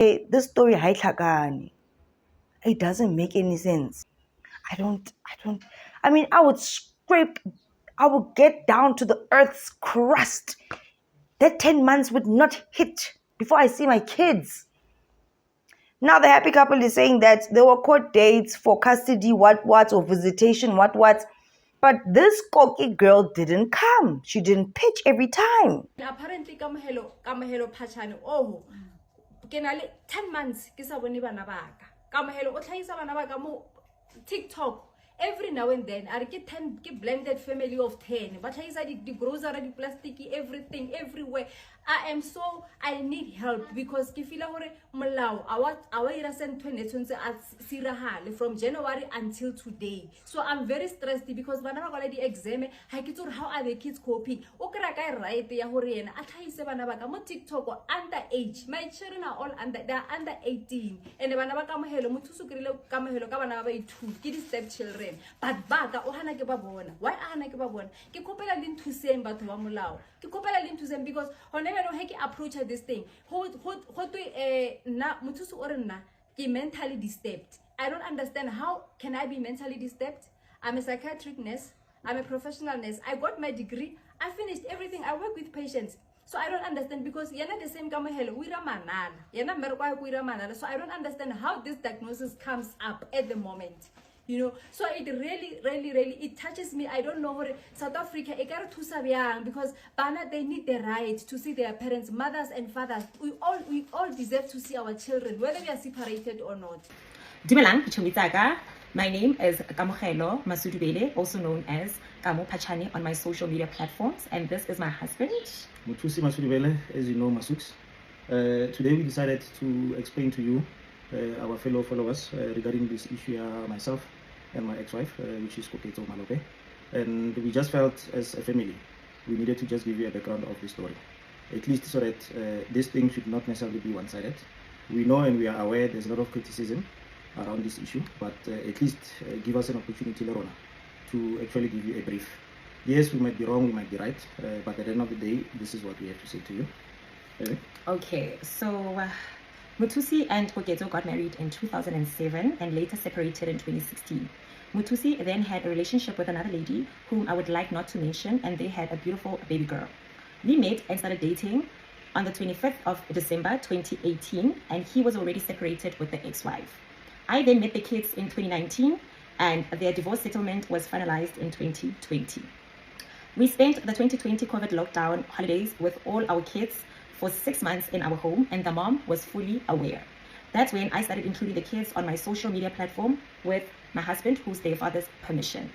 This story, it doesn't make any sense. I mean, I would get down to the earth's crust. That 10 months would not hit before I see my kids. Now the happy couple is saying that there were court dates for custody, what, or visitation, what. But this Koki girl didn't come. She didn't pitch every time. Apparently, Kamahelo Pachano, oh, Kenali 10 months, Kisa Wenibanabaka. Kamahelo, Otlaisa Banabaka, TikTok. Every now and then, I get 10 blended family of 10. But I said the grocery, the plastic, everything, everywhere. I need help because Kifila hore Malau, our innocent 2020 Sirahale from January until today. So I'm very stressed because when I'm already exam, I get how are the kids coping? Okarakai right there, Horian, Atai Sebanabaka, TikTok or underage. My children are all they're under 18. And the Banabaka Hello, Mutusukilo, Kamahelo, Kabanaba, 2 kids stepchildren. But baga ohana ke babona. Why ahana ke babona? Ke kopela lin to same batho ba molao. Ke kopela lin to same because honela no heke approach this thing. Ho na muthusu o re nna ke mentally disturbed. I don't understand how can I be mentally disturbed? I'm a psychiatric nurse. I'm a professional nurse. I got my degree. I finished everything. I work with patients. So I don't understand because you're not the same Kamahelo. You're not So I don't understand how this diagnosis comes up at the moment. You know, so it really it touches me. I don't know what South Africa because Bana they need the right to see their parents, mothers and fathers. We all deserve to see our children, whether we are separated or not. Dumelang, Pichomitaga. My name is Kamogelo Masudubele, also known as Kamo Pachani on my social media platforms, and this is my husband. Mutusi Masudubele, as you know, Masuks. Today we decided to explain to you, our fellow followers, regarding this issue, myself and my ex-wife, which is Koki Malope. And we just felt as a family, we needed to just give you a background of the story. At least so that this thing should not necessarily be one-sided. We know and we are aware there's a lot of criticism around this issue, but at least give us an opportunity, Lorona, to actually give you a brief. Yes, we might be wrong, we might be right, but at the end of the day, this is what we have to say to you. Okay, so Mutusi and Koketo got married in 2007 and later separated in 2016. Mutusi then had a relationship with another lady whom I would like not to mention, and they had a beautiful baby girl. We met and started dating on the 25th of December 2018, and he was already separated with the ex-wife. I then met the kids in 2019, and their divorce settlement was finalized in 2020. We spent the 2020 COVID lockdown holidays with all our kids for 6 months in our home, and the mom was fully aware. That's when I started including the kids on my social media platform with my husband, who's their father's permission.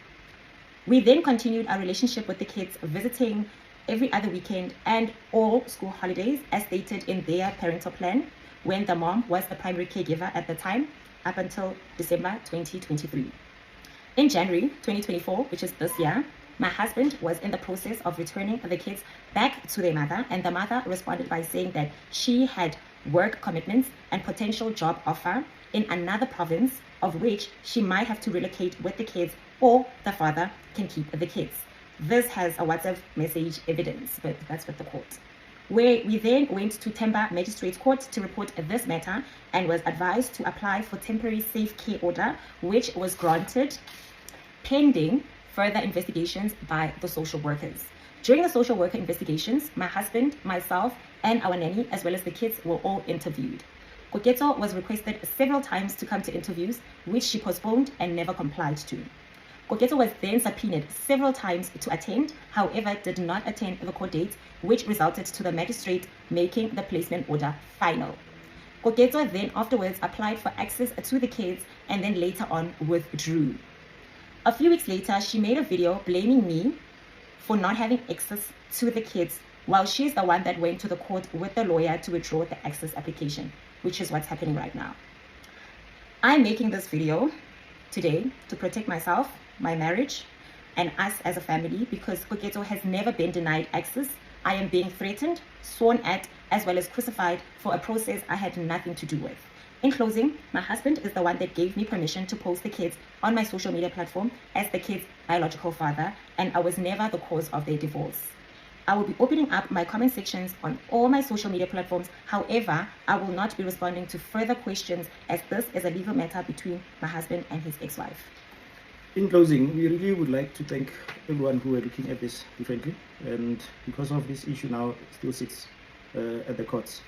We then continued our relationship with the kids, visiting every other weekend and all school holidays as stated in their parental plan, when the mom was the primary caregiver at the time, up until December 2023. In January 2024, which is this year, my husband was in the process of returning the kids back to their mother, and the mother responded by saying that she had work commitments and potential job offer in another province, of which she might have to relocate with the kids, or the father can keep the kids. This has a WhatsApp message evidence, but that's with the court. Where we then went to Temba Magistrates Court to report this matter and was advised to apply for temporary safe care order, which was granted pending further investigations by the social workers. During the social worker investigations, my husband, myself, and our nanny, as well as the kids, were all interviewed. Koketo was requested several times to come to interviews, which she postponed and never complied to. Koketo was then subpoenaed several times to attend, however did not attend the court dates, which resulted to the magistrate making the placement order final. Koketo then afterwards applied for access to the kids and then later on withdrew. A few weeks later, she made a video blaming me for not having access to the kids, while she's the one that went to the court with the lawyer to withdraw the access application, which is what's happening right now. I'm making this video today to protect myself, my marriage, and us as a family, because Koketo has never been denied access. I am being threatened, sworn at, as well as crucified for a process I had nothing to do with. In closing, my husband is the one that gave me permission to post the kids on my social media platform as the kids' biological father, and I was never the cause of their divorce. I will be opening up my comment sections on all my social media platforms. However, I will not be responding to further questions as this is a legal matter between my husband and his ex-wife. In closing, we really would like to thank everyone who are looking at this differently, and because of this issue now still sits at the courts.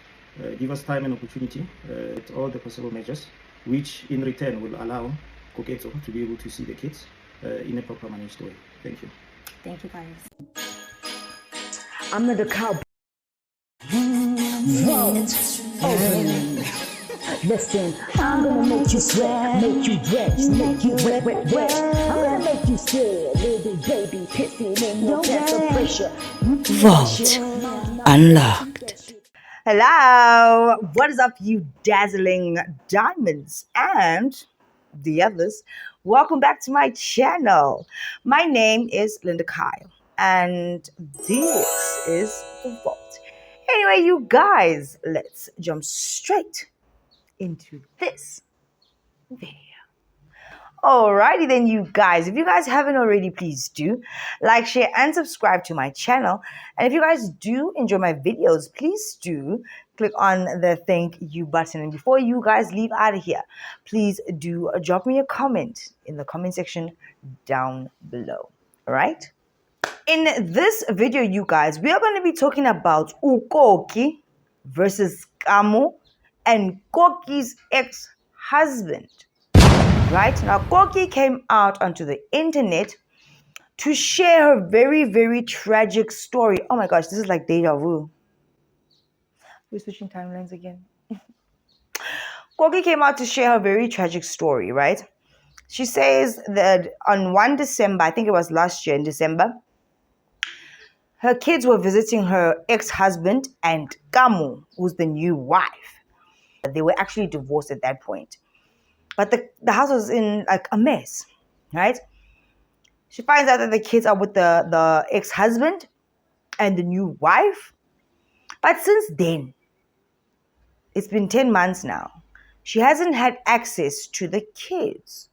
Give us time and opportunity at all the possible measures, which in return will allow Koketso to be able to see the kids in a proper managed way. Thank you. Thank you, guys. I'm not a cow. Listen, I'm gonna make you sweat, make you wet, make you wet, wet, wet. I'm gonna make you sweat, little baby, pissing in your pants of pressure. Vault unlocked. Hello, what is up, you dazzling diamonds and the others? Welcome back to my channel. My name is Linda Kyle, and this is the Vault. Anyway, you guys, let's jump straight into this video. Alrighty then, you guys. If you guys haven't already, please do like, share, and subscribe to my channel. And if you guys do enjoy my videos, please do click on the thank you button. And before you guys leave out of here, please do drop me a comment in the comment section down below. Alright? In this video, you guys, we are going to be talking about Koki versus Kamo and Koki's ex-husband. Right? Now, Koki came out onto the internet to share her very, very tragic story. Oh my gosh, this is like deja vu. We're switching timelines again. Koki came out to share her very tragic story, right? She says that on 1 December, I think it was last year in December, her kids were visiting her ex-husband and Kamo, who's the new wife. They were actually divorced at that point. But the house was in like a mess, right? She finds out that the kids are with the ex-husband and the new wife. But since then, it's been 10 months now, she hasn't had access to the kids.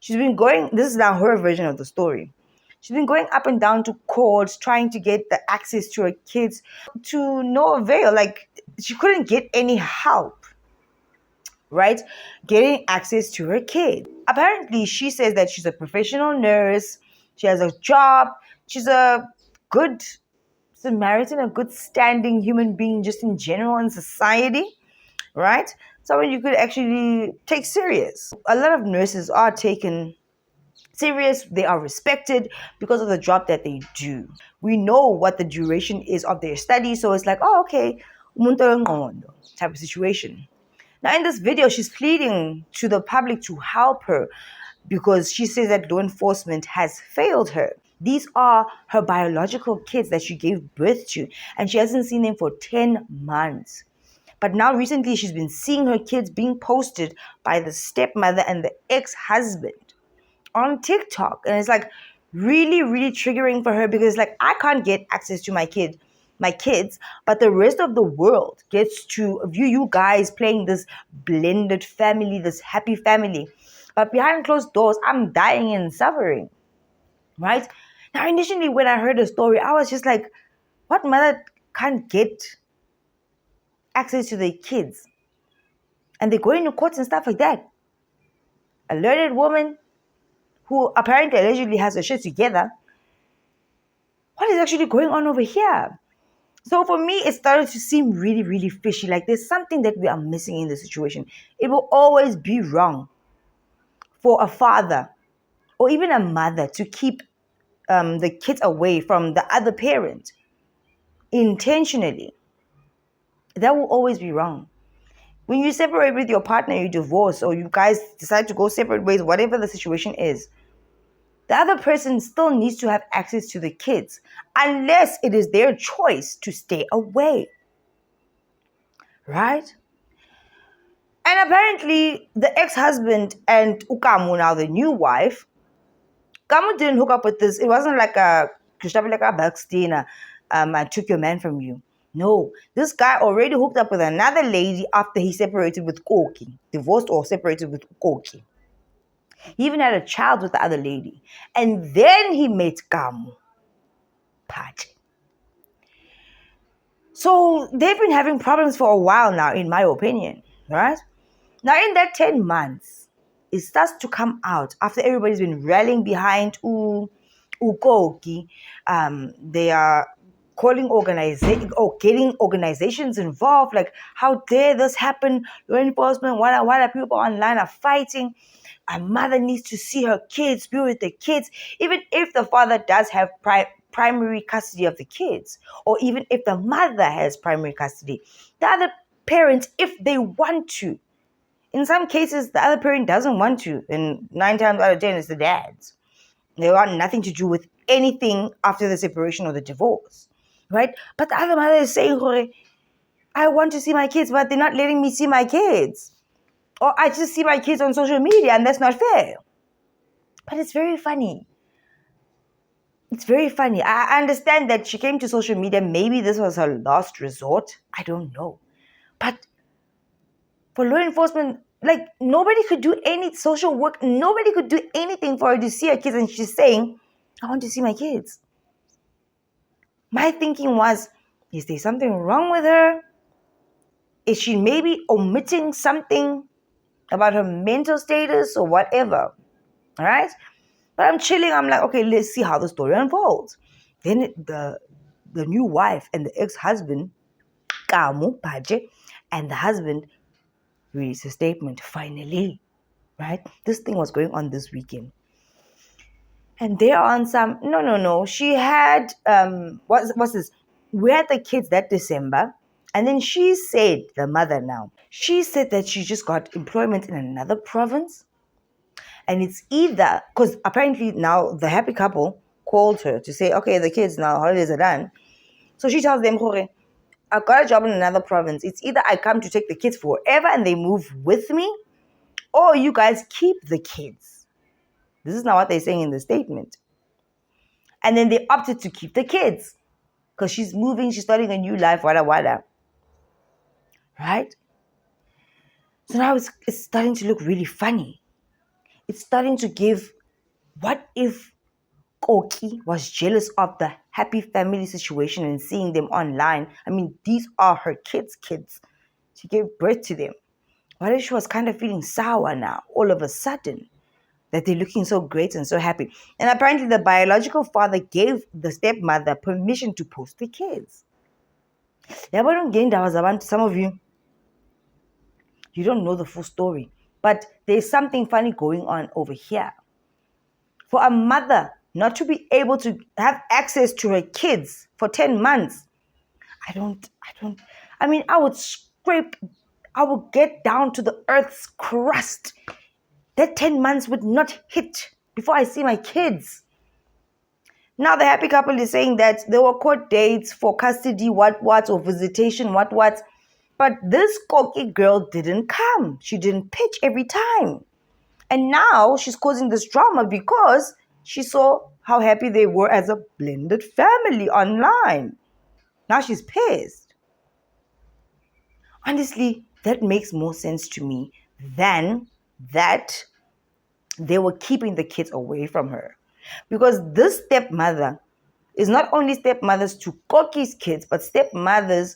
She's been going, this is now her version of the story. She's been going up and down to courts trying to get the access to her kids to no avail. Like, she couldn't get any help, right? Getting access to her kid. Apparently, she says that she's a professional nurse. She has a job. She's a good Samaritan, a good standing human being just in general in society, right? Someone you could actually take serious. A lot of nurses are taken serious. They are respected because of the job that they do. We know what the duration is of their study, so it's like, oh, okay, type of situation. Now, in this video, she's pleading to the public to help her because she says that law enforcement has failed her. These are her biological kids that she gave birth to, and she hasn't seen them for 10 months. But now recently, she's been seeing her kids being posted by the stepmother and the ex-husband on TikTok. And it's like really, really triggering for her because like, I can't get access to my kids, but the rest of the world gets to view you guys playing this blended family, this happy family. But behind closed doors, I'm dying and suffering, right? Now, initially, when I heard the story, I was just like, what mother can't get access to their kids? And they go into courts and stuff like that. A learned woman who apparently allegedly has her shit together. What is actually going on over here? So for me, it started to seem really, really fishy. Like there's something that we are missing in the situation. It will always be wrong for a father or even a mother to keep the kids away from the other parent intentionally. That will always be wrong. When you separate with your partner, you divorce, or you guys decide to go separate ways, whatever the situation is, the other person still needs to have access to the kids unless it is their choice to stay away. Right? And apparently, the ex-husband and Kamo, now the new wife, Kamo didn't hook up with this. It wasn't like a Backstina, I took your man from you. No, this guy already hooked up with another lady after he separated with Koki, divorced or separated with Koki. He even had a child with the other lady. And then he met Kamo. Party. So they've been having problems for a while now, in my opinion, right? Now, in that 10 months, it starts to come out after everybody's been rallying behind Koki. They are calling getting organizations involved. Like, how dare this happen? Law enforcement, why people online are fighting? A mother needs to see her kids, be with the kids, even if the father does have primary custody of the kids, or even if the mother has primary custody. The other parents, if they want to. In some cases, the other parent doesn't want to, and 9 times out of 10, it's the dads. They want nothing to do with anything after the separation or the divorce, right? But the other mother is saying, I want to see my kids, but they're not letting me see my kids. Or I just see my kids on social media, and that's not fair. But it's very funny. It's very funny. I understand that she came to social media. Maybe this was her last resort. I don't know. But for law enforcement, like, nobody could do any social work. Nobody could do anything for her to see her kids. And she's saying, I want to see my kids. My thinking was, is there something wrong with her? Is she maybe omitting something about her mental status or whatever? All right? But I'm chilling. I'm like, okay, let's see how the story unfolds. Then the new wife and the ex-husband, Kamo, and the husband released a statement, finally. Right? This thing was going on this weekend. And they're on some, no. She had, what's this? We had the kids that December. And then she said, the mother now, she said that she just got employment in another province. And it's either, because apparently now the happy couple called her to say, okay, the kids now, holidays are done. So she tells them, I got a job in another province. It's either I come to take the kids forever and they move with me, or you guys keep the kids. This is not what they're saying in the statement. And then they opted to keep the kids because she's moving, she's starting a new life, wada. Right? So now it's starting to look really funny. It's starting to give, what if Koki was jealous of the happy family situation and seeing them online? I mean, these are her kids. She gave birth to them. What if she was kind of feeling sour now, all of a sudden, that they're looking so great and so happy? And apparently the biological father gave the stepmother permission to post the kids. Some of you don't know the full story, but there's something funny going on over here. For a mother not to be able to have access to her kids for 10 months, I would get down to the earth's crust. That 10 months would not hit before I see my kids. Now the happy couple is saying that there were court dates for custody, what, or visitation, what. But this Koki girl didn't come. She didn't pitch every time. And now she's causing this drama because she saw how happy they were as a blended family online. Now she's pissed. Honestly, that makes more sense to me than that they were keeping the kids away from her. Because this stepmother is not only stepmothers to Koki's kids, but stepmother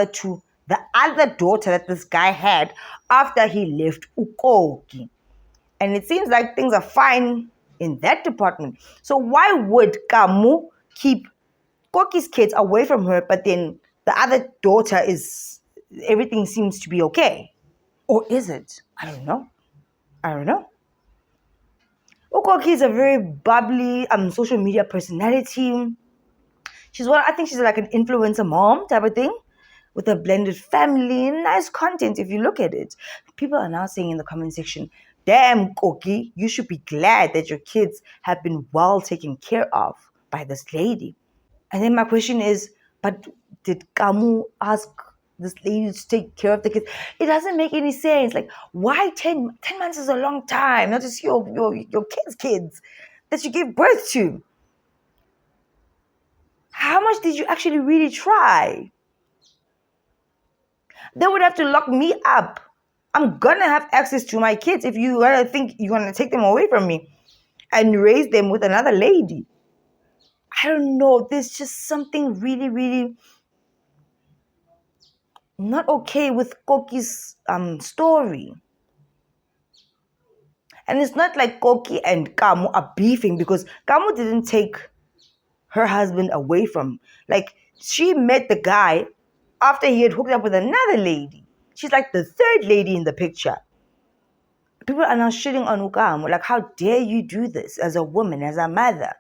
to the other daughter that this guy had after he left Ukoki. And it seems like things are fine in that department. So why would Kamo keep Koki's kids away from her, but then the other daughter everything seems to be okay? Or is it? I don't know. Koki is a very bubbly social media personality. I think she's like an influencer mom type of thing, with a blended family, nice content if you look at it. People are now saying in the comment section, damn, Koki, you should be glad that your kids have been well taken care of by this lady. And then my question is, but did Kamo ask this lady to take care of the kids? It doesn't make any sense. Like, why 10 months is a long time, not to see your kids that you gave birth to. How much did you actually really try? They would have to lock me up. I'm gonna have access to my kids if you gonna think you're gonna take them away from me and raise them with another lady. I don't know. There's just something really, really not okay with Koki's story. And it's not like Koki and Kamo are beefing, because Kamo didn't take her husband away from, like, she met the guy after he had hooked up with another lady. She's like the third lady in the picture. People are now shitting on Kamo, like, how dare you do this as a woman, as a mother?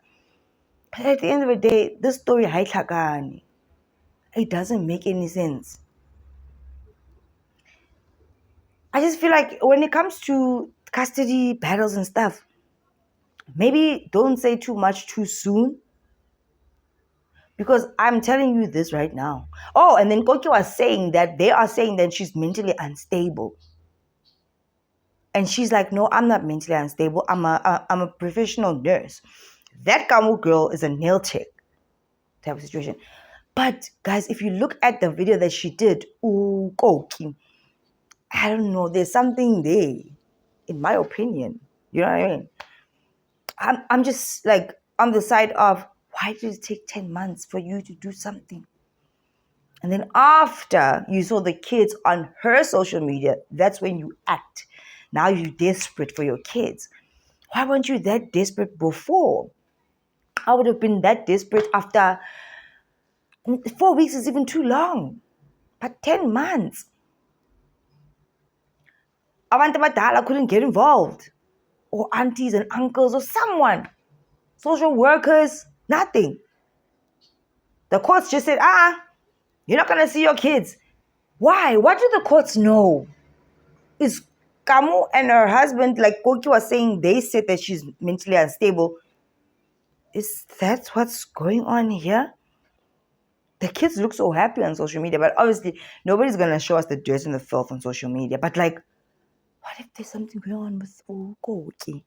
But at the end of the day, this story, it doesn't make any sense. I just feel like when it comes to custody battles and stuff, maybe don't say too much too soon. Because I'm telling you this right now. Oh, and then Koki was saying that they are saying that she's mentally unstable. And she's like, no, I'm not mentally unstable. I'm a professional nurse. That Kamo girl is a nail tech type of situation. But guys, if you look at the video that she did, ooh, Koki, I don't know, there's something there, in my opinion. You know what I mean? I'm just like on the side of, why did it take 10 months for you to do something? And then after you saw the kids on her social media, that's when you act. Now you're desperate for your kids. Why weren't you that desperate before? I would have been that desperate after 4 weeks is even too long. But 10 months. Abantu abadala couldn't get involved. Or aunties and uncles or someone. Social workers, nothing. The courts just said, you're not going to see your kids. Why? What do the courts know? Is Kamo and her husband, like Koki was saying, they said that she's mentally unstable. Is that what's going on here? The kids look so happy on social media, but obviously nobody's going to show us the dirt and the filth on social media. But like, what if there's something going on with Koki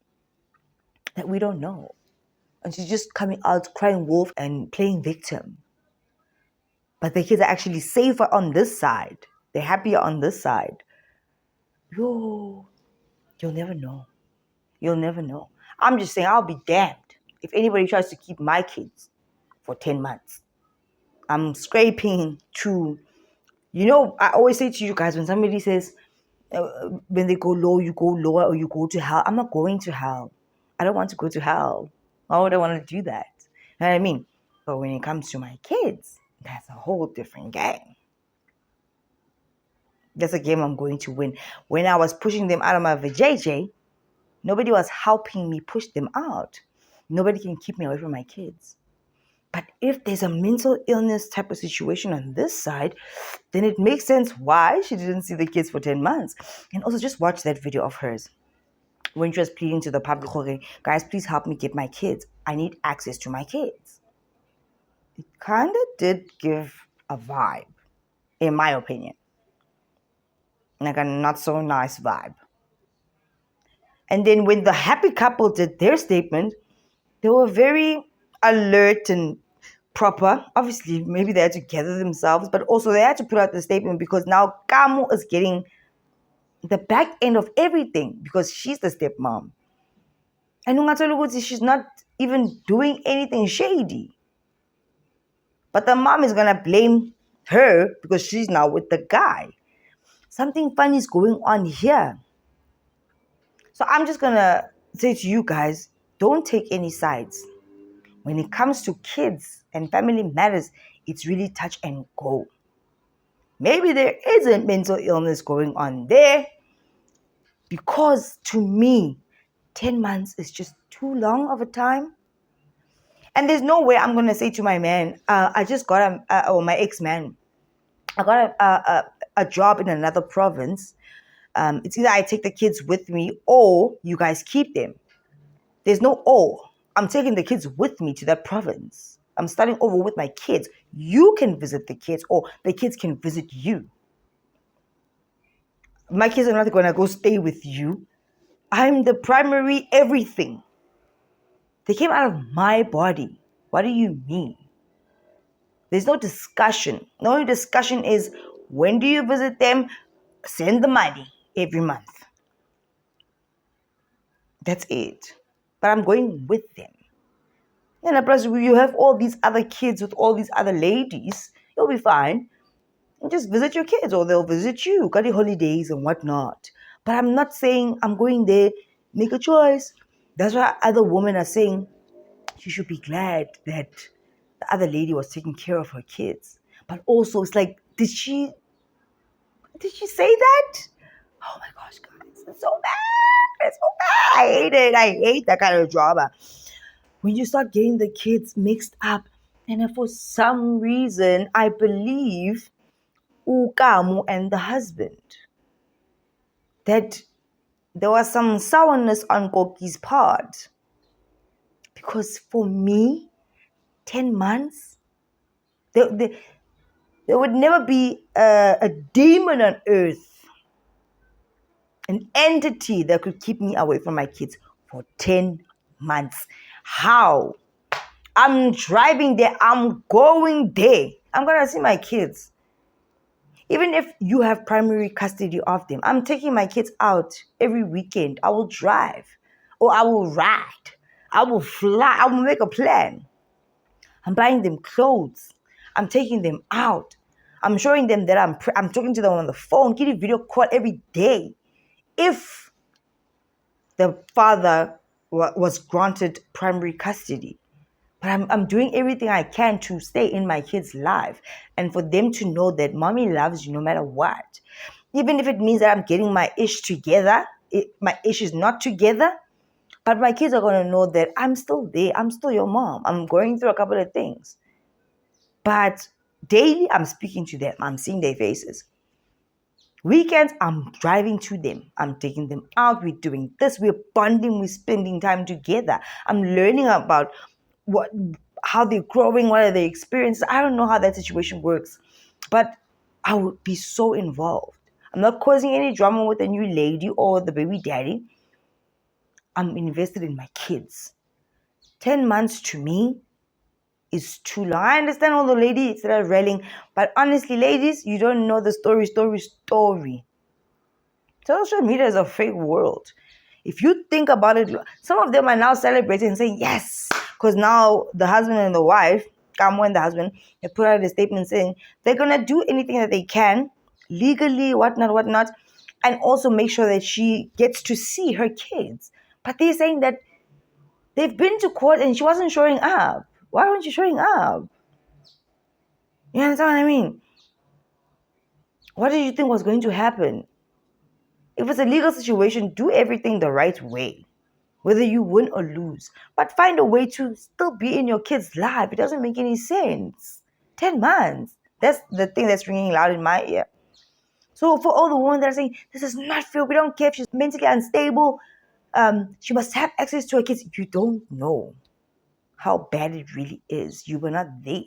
that we don't know? And she's just coming out crying wolf and playing victim. But the kids are actually safer on this side. They're happier on this side. You'll never know. You'll never know. I'm just saying, I'll be damned if anybody tries to keep my kids for 10 months. I'm scraping to, I always say to you guys, when somebody says, when they go low, you go lower, or you go to hell. I'm not going to hell. I don't want to go to hell. Why would I want to do that? You know what I mean? But when it comes to my kids, that's a whole different game. That's a game I'm going to win. When I was pushing them out of my vajayjay, nobody was helping me push them out. Nobody can keep me away from my kids. But if there's a mental illness type of situation on this side, then it makes sense why she didn't see the kids for 10 months. And also just watch that video of hers when she was pleading to the public, guys, please help me get my kids. I need access to my kids. It kind of did give a vibe, in my opinion. Like a not so nice vibe. And then when the happy couple did their statement, they were very alert and proper. Obviously, maybe they had to gather themselves, but also they had to put out the statement because now Kamo is getting the back end of everything because she's the stepmom. And she's not even doing anything shady. But the mom is going to blame her because she's now with the guy. Something funny is going on here. So I'm just going to say to you guys, don't take any sides. When it comes to kids and family matters, it's really touch and go. Maybe there is a mental illness going on there because to me, 10 months is just too long of a time. And there's no way I'm going to say to my man, I just got or my ex-man, I got a job in another province. It's either I take the kids with me or you guys keep them. There's no or. I'm taking the kids with me to that province. I'm starting over with my kids. You can visit the kids or the kids can visit you. My kids are not going to go stay with you. I'm the primary everything. They came out of my body. What do you mean? There's no discussion. The only discussion is when do you visit them? Send the money every month. That's it. But I'm going with them. And plus, you have all these other kids with all these other ladies. You'll be fine. and just visit your kids, or they'll visit you, got your holidays and whatnot. But I'm not saying I'm going there, make a choice. That's why other women are saying she should be glad that the other lady was taking care of her kids. But also, it's like, did she say that? Oh my gosh, guys, it's so bad. It's so bad. I hate it. I hate that kind of drama. When you start getting the kids mixed up, and then for some reason, I believe Kamo and the husband, that there was some sourness on Koki's part. Because for me, 10 months, there would never be a demon on earth, an entity that could keep me away from my kids for 10 months. How? I'm driving there. I'm going there. I'm going to see my kids. Even if you have primary custody of them, I'm taking my kids out every weekend. I will drive, or I will ride. I will fly. I will make a plan. I'm buying them clothes. I'm taking them out. I'm showing them that I'm talking to them on the phone, getting video call every day. If the father was granted primary custody, but I'm doing everything I can to stay in my kids' life and for them to know that mommy loves you no matter what. Even if it means that I'm getting my ish together, my ish is not together, but my kids are going to know that I'm still there. I'm still your mom. I'm going through a couple of things. But daily, I'm speaking to them. I'm seeing their faces. Weekends, I'm driving to them. I'm taking them out. We're doing this. We're bonding. We're spending time together. I'm learning about how they're growing, what are their experiences. I don't know how that situation works, but I would be so involved. I'm not causing any drama with the new lady or the baby daddy. I'm invested in my kids. 10 months to me is too long. I understand all the ladies that are railing, but honestly, ladies, you don't know the story. Social media is a fake world. If you think about it, some of them are now celebrating and saying yes, because now the husband and the wife, Kamo and the husband, they put out a statement saying they're gonna do anything that they can legally, whatnot, and also make sure that she gets to see her kids. But they're saying that they've been to court and she wasn't showing up. Why weren't you showing up? You understand what I mean? What did you think was going to happen? If it's a legal situation, do everything the right way, whether you win or lose. But find a way to still be in your kid's life. It doesn't make any sense. 10 months. That's the thing that's ringing loud in my ear. So for all the women that are saying, this is not fair, we don't care if she's mentally unstable, she must have access to her kids. You don't know how bad it really is. You were not there.